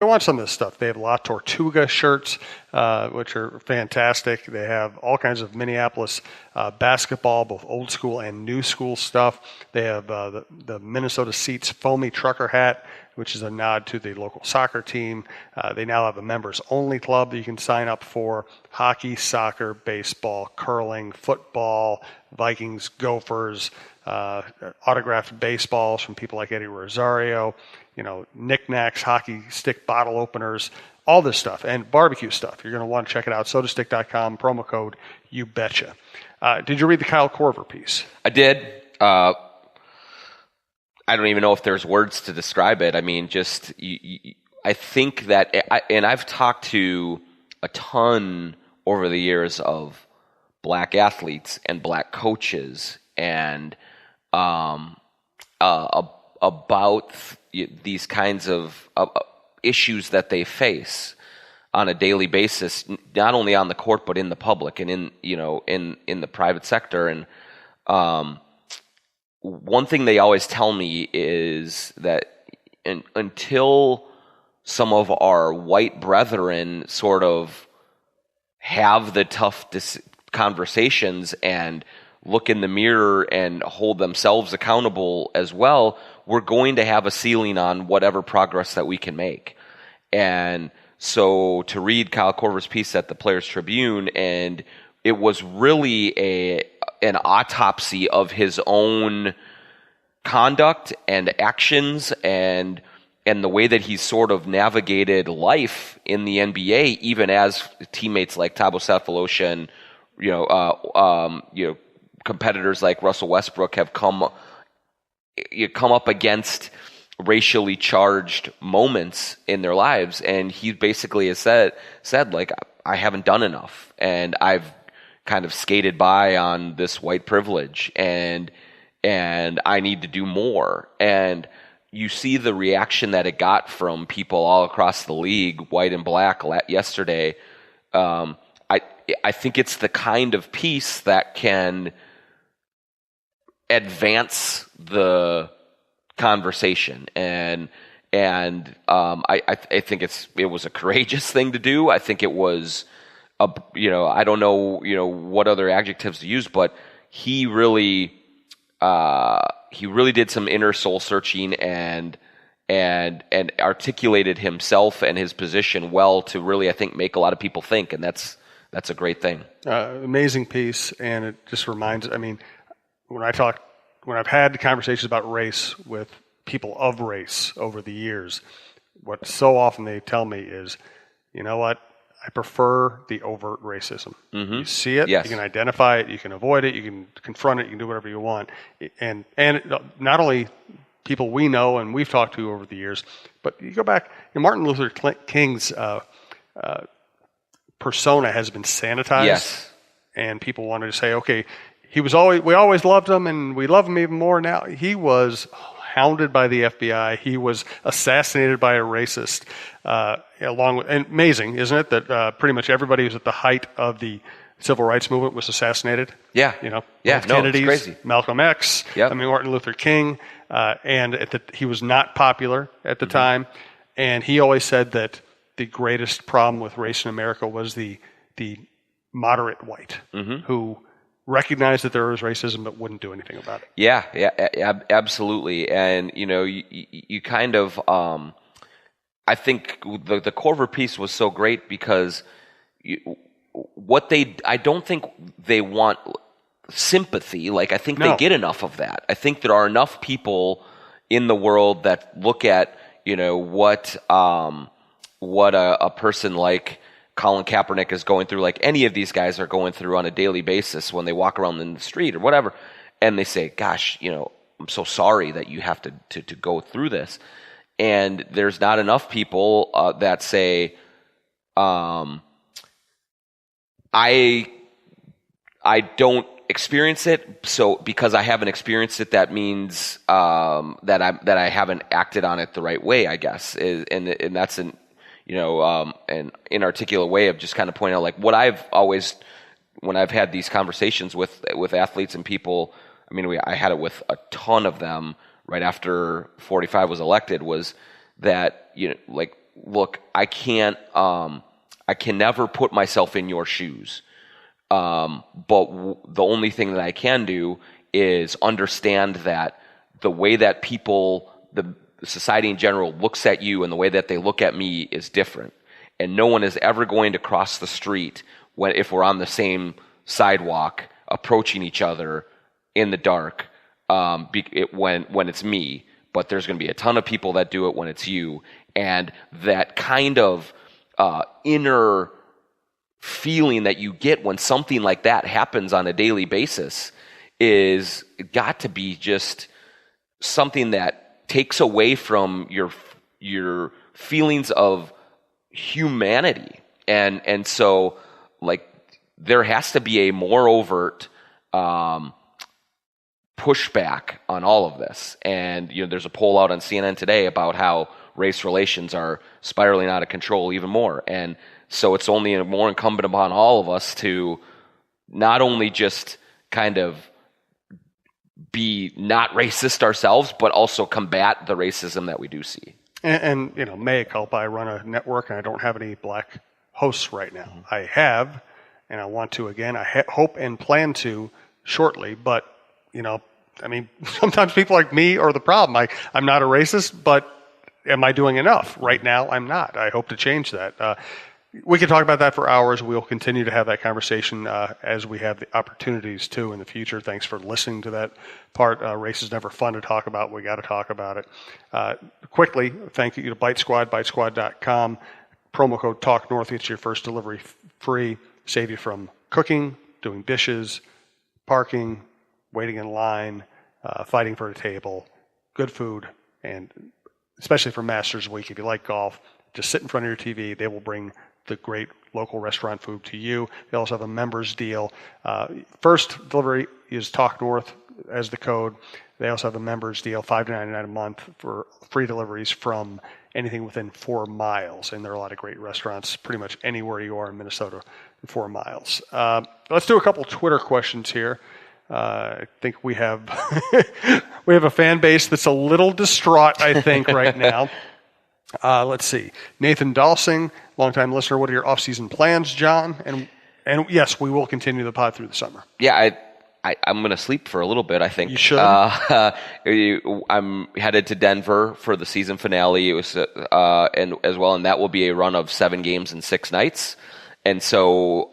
to watch some of this stuff. They have La Tortuga shirts, which are fantastic. They have all kinds of Minneapolis basketball, both old school and new school stuff. They have the Minnesota Seats foamy trucker hat, which is a nod to the local soccer team. They now have a members-only club that you can sign up for. Hockey, soccer, baseball, curling, football, Vikings, Gophers, autographed baseballs from people like Eddie Rosario, knickknacks, hockey stick bottle openers, all this stuff, and barbecue stuff. You're going to want to check it out. Sodastick.com, promo code YOUBETCHA. Did you read the Kyle Korver piece? I did. I don't even know if there's words to describe it. I mean, I think that, and I've talked to a ton over the years of black athletes and black coaches and about these kinds of issues that they face on a daily basis, not only on the court but in the public and in the private sector. And one thing they always tell me is that until some of our white brethren sort of have the tough conversations and look in the mirror and hold themselves accountable as well, we're going to have a ceiling on whatever progress that we can make. And so to read Kyle Korver's piece at the Players Tribune, and it was really an autopsy of his own conduct and actions and the way that he's sort of navigated life in the NBA, even as teammates like Thabo Sefolosha and competitors like Russell Westbrook have come up against racially charged moments in their lives, and he basically has said like, I haven't done enough, and I've kind of skated by on this white privilege, and I need to do more. And you see the reaction that it got from people all across the league, white and black, yesterday. I think it's the kind of piece that can advance the conversation, and I think it was a courageous thing to do. I think it was I don't know what other adjectives to use, but he really did some inner soul searching and articulated himself and his position well to really, I think, make a lot of people think, and that's a great thing. Amazing piece, and it just reminds. I mean, when I've had conversations about race with people of race over the years, what so often they tell me is, you know what, I prefer the overt racism. Mm-hmm. You see it, yes. You can identify it, you can avoid it, you can confront it, you can do whatever you want. And not only people we know and we've talked to over the years, but you go back, Martin Luther King's persona has been sanitized. Yes. And people wanted to say, okay, we always loved him, and we love him even more now. He was hounded by the FBI. He was assassinated by a racist. And amazing, isn't it, that pretty much everybody who's at the height of the civil rights movement was assassinated? Yeah. Kennedys, it's crazy. Malcolm X, yep. Martin Luther King, and he was not popular at the mm-hmm. time. And he always said that the greatest problem with race in America was the moderate white mm-hmm. who recognized that there was racism but wouldn't do anything about it. Yeah, absolutely. And you kind of, I think the Korver piece was so great because I don't think they want sympathy. Like, I think they get enough of that. I think there are enough people in the world that look at what a person like Colin Kaepernick is going through, like any of these guys are going through on a daily basis when they walk around in the street or whatever, and they say, gosh, I'm so sorry that you have to go through this. And there's not enough people that say, I don't experience it, so because I haven't experienced it, that means that I haven't acted on it the right way, I guess. And that's an inarticulate way of just kind of pointing out, like, what I've always, when I've had these conversations with athletes and people, I mean, I had it with a ton of them right after 45 was elected, was that, like, look, I can never put myself in your shoes. But the only thing that I can do is understand that the way that people, the society in general, looks at you and the way that they look at me is different. And no one is ever going to cross the street if we're on the same sidewalk approaching each other in the dark when it's me. But there's going to be a ton of people that do it when it's you. And that kind of inner feeling that you get when something like that happens on a daily basis is got to be just something that takes away from your feelings of humanity. And so, like, there has to be a more overt pushback on all of this. And, there's a poll out on CNN today about how race relations are spiraling out of control even more. And so it's only more incumbent upon all of us to not only just kind of be not racist ourselves, but also combat the racism that we do see. And mea culpa, I run a network and I don't have any black hosts right now. Mm-hmm. I have, and I want to again. I hope and plan to shortly, but, sometimes people like me are the problem. I'm not a racist, but am I doing enough? Right now, I'm not. I hope to change that. We can talk about that for hours. We'll continue to have that conversation as we have the opportunities to in the future. Thanks for listening to that part. Race is never fun to talk about. We got to talk about it. Quickly, thank you to Bitesquad, bitesquad.com. Promo code TALKNORTH gets your first delivery free. Save you from cooking, doing dishes, parking, waiting in line, fighting for a table, good food, and especially for Masters Week. If you like golf, just sit in front of your TV. They will bring the great local restaurant food to you. They also have a members deal. First delivery is Talk North as the code. They also have a members deal, $5.99 a month for free deliveries from anything within 4 miles. And there are a lot of great restaurants pretty much anywhere you are in Minnesota, 4 miles. Let's do a couple Twitter questions here. I think we have a fan base that's a little distraught, I think, right now. Let's see. Nathan Dalsing, longtime listener. What are your off-season plans, John? And yes, we will continue the pod through the summer. Yeah, I'm going to sleep for a little bit, I think. You should. I'm headed to Denver for the season finale. It was and as well, and that will be a run of 7 games and 6 nights. And so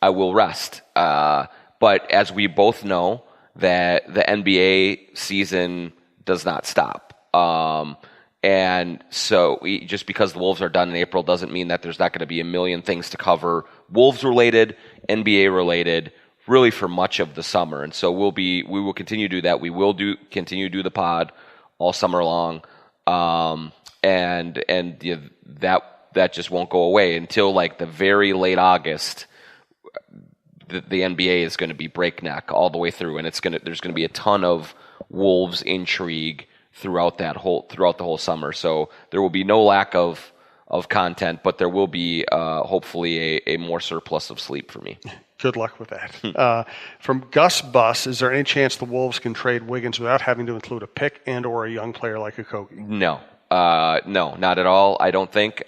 I will rest. But as we both know, that the NBA season does not stop. And so just because the Wolves are done in April doesn't mean that there's not going to be a million things to cover, Wolves-related, NBA-related, really for much of the summer. And so we will continue to do that. We will continue to do the pod all summer long. And that just won't go away until like the very late August. The NBA is going to be breakneck all the way through, and there's going to be a ton of Wolves intrigue throughout the whole summer. So there will be no lack of content, but there will be hopefully a more surplus of sleep for me. Good luck with that. From Gus Buss, is there any chance the Wolves can trade Wiggins without having to include a pick and or a young player like Okogie? No, not at all. I don't think.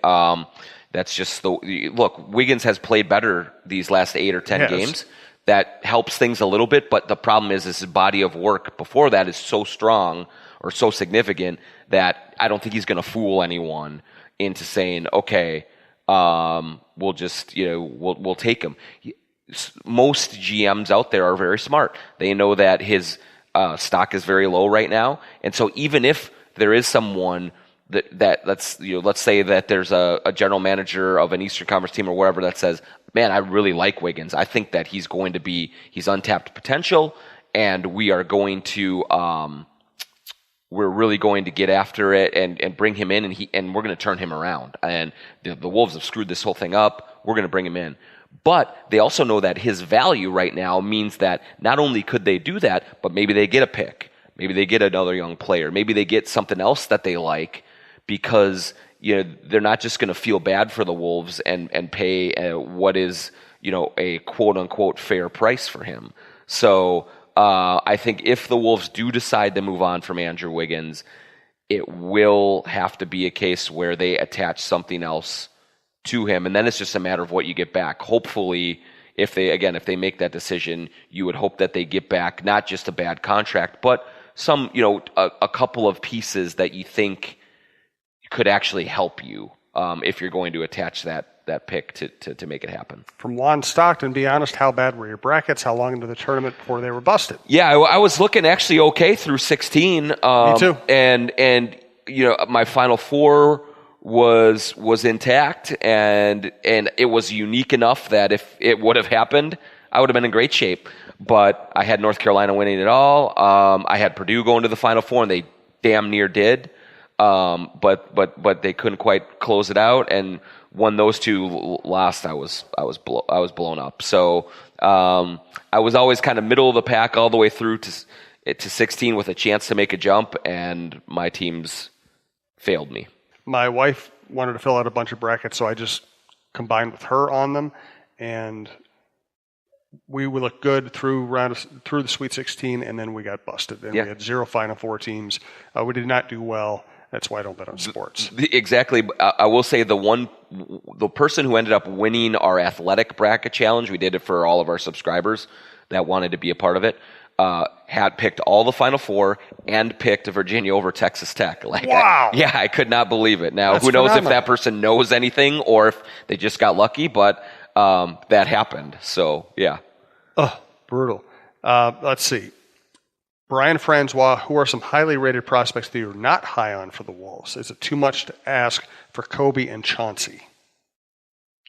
That's just look. Wiggins has played better these last 8 or 10 games. That helps things a little bit, but the problem is his body of work before that is so strong or so significant that I don't think he's going to fool anyone into saying, okay, we'll just we'll take him. Most GMs out there are very smart. They know that his stock is very low right now, and so even if there is someone that let's say that there's a general manager of an Eastern Conference team or whatever that says, man, I really like Wiggins. I think that he's untapped potential, and we are going to we're really going to get after it and bring him in, and we're going to turn him around. And the Wolves have screwed this whole thing up. We're going to bring him in. But they also know that his value right now means that not only could they do that, but maybe they get a pick. Maybe they get another young player. Maybe they get something else that they like, because they're not just going to feel bad for the Wolves and pay what is a quote unquote fair price for him. So I think if the Wolves do decide to move on from Andrew Wiggins, it will have to be a case where they attach something else to him, and then it's just a matter of what you get back. Hopefully, if they make that decision, you would hope that they get back not just a bad contract, but some, a couple of pieces that you think could actually help you if you're going to attach that pick to make it happen. From Juan Stockton, be honest, how bad were your brackets? How long into the tournament before they were busted? Yeah, I was looking actually okay through 16. Me too. And my Final Four was intact, and it was unique enough that if it would have happened, I would have been in great shape. But I had North Carolina winning it all. I had Purdue going to the Final Four, and they damn near did. But they couldn't quite close it out, and when those two lost, I was blown up. So I was always kind of middle of the pack all the way through to 16 with a chance to make a jump, and my teams failed me. My wife wanted to fill out a bunch of brackets, so I just combined with her on them, and we looked good through the Sweet 16, and then we got busted. And we had 0 Final Four teams. We did not do well. That's why I don't bet on sports. Exactly. I will say the person who ended up winning our athletic bracket challenge, we did it for all of our subscribers that wanted to be a part of it, had picked all the Final Four and picked Virginia over Texas Tech. Wow. I could not believe it. Now, That's who knows phenomenal. if that person knows anything or if they just got lucky, but that happened. So, yeah. Oh, brutal. Let's see. Brian Francois, who are some highly rated prospects that you're not high on for the Wolves? Is it too much to ask for Kobe and Chauncey?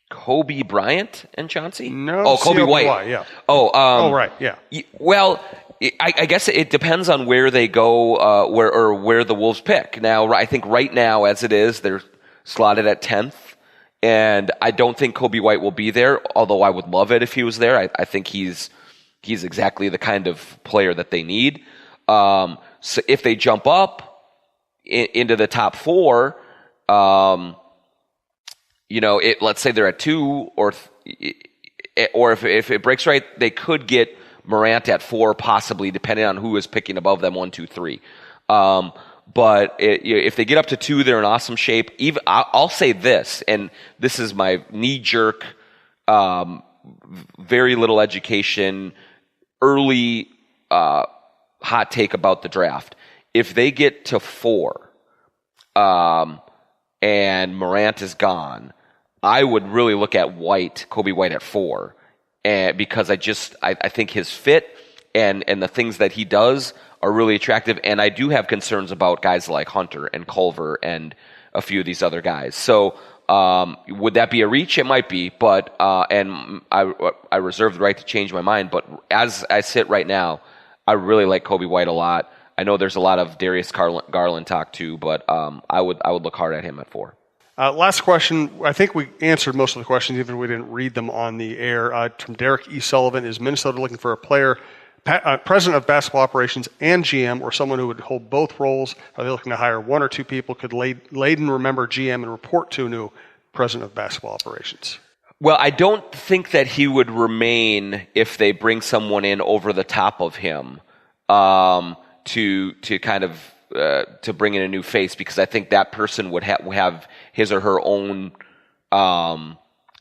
Kobe Bryant and Chauncey? No. Oh, Kobe White. Yeah. Oh, right. Yeah. Well, I guess it depends on where they go, where the Wolves pick. Now, I think right now, as it is, they're slotted at 10th, and I don't think Kobe White will be there. Although I would love it if he was there. I think he's exactly the kind of player that they need. So if they jump up into the top 4, let's say they're at 2, or if it breaks right, they could get Morant at 4, possibly, depending on who is picking above them 1, 2, 3. But if they get up to 2, they're in awesome shape. I'll say this, and this is my knee-jerk, very little education, early hot take about the draft. If they get to 4 and Morant is gone, I would really look at Kobe White at 4, because I think his fit and the things that he does are really attractive, and I do have concerns about guys like Hunter and Korver and a few of these other guys. So would that be a reach? It might be, but and I reserve the right to change my mind. But as I sit right now, I really like Kobe White a lot. I know there's a lot of Darius Garland talk too, but I would look hard at him at 4. Last question. I think we answered most of the questions, even if we didn't read them on the air. From Derek E. Sullivan, is Minnesota looking for a player, president of basketball operations and GM, or someone who would hold both roles? Are they looking to hire 1 or 2 people? Could Layden remember GM and report to a new president of basketball operations? Well, I don't think that he would remain if they bring someone in over the top of him to kind of to bring in a new face, because I think that person would have his or her own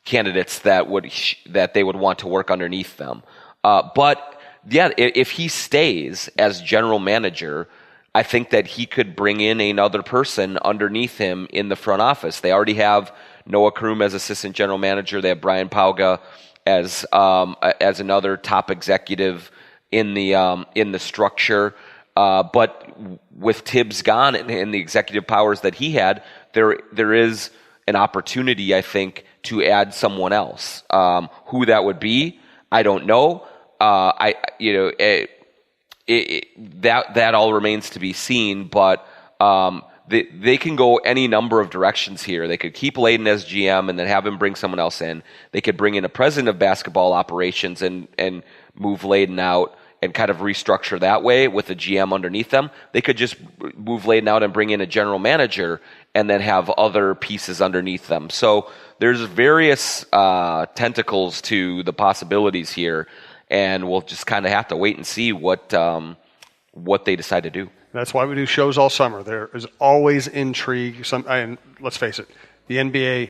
candidates that they would want to work underneath them. But yeah, if he stays as general manager, I think that he could bring in another person underneath him in the front office. They already have Noah Kroom as assistant general manager. They have Brian Pauga as another top executive in the structure. But with Tibbs gone and the executive powers that he had, there is an opportunity, I think, to add someone else. Who that would be, I don't know. That all remains to be seen. But they can go any number of directions here. They could keep Layden as GM and then have him bring someone else in. They could bring in a president of basketball operations and move Layden out and kind of restructure that way with a GM underneath them. They could just move Layden out and bring in a general manager and then have other pieces underneath them. So there's various tentacles to the possibilities here, and we'll just kind of have to wait and see what they decide to do. That's why we do shows all summer. There is always intrigue. And let's face it, the NBA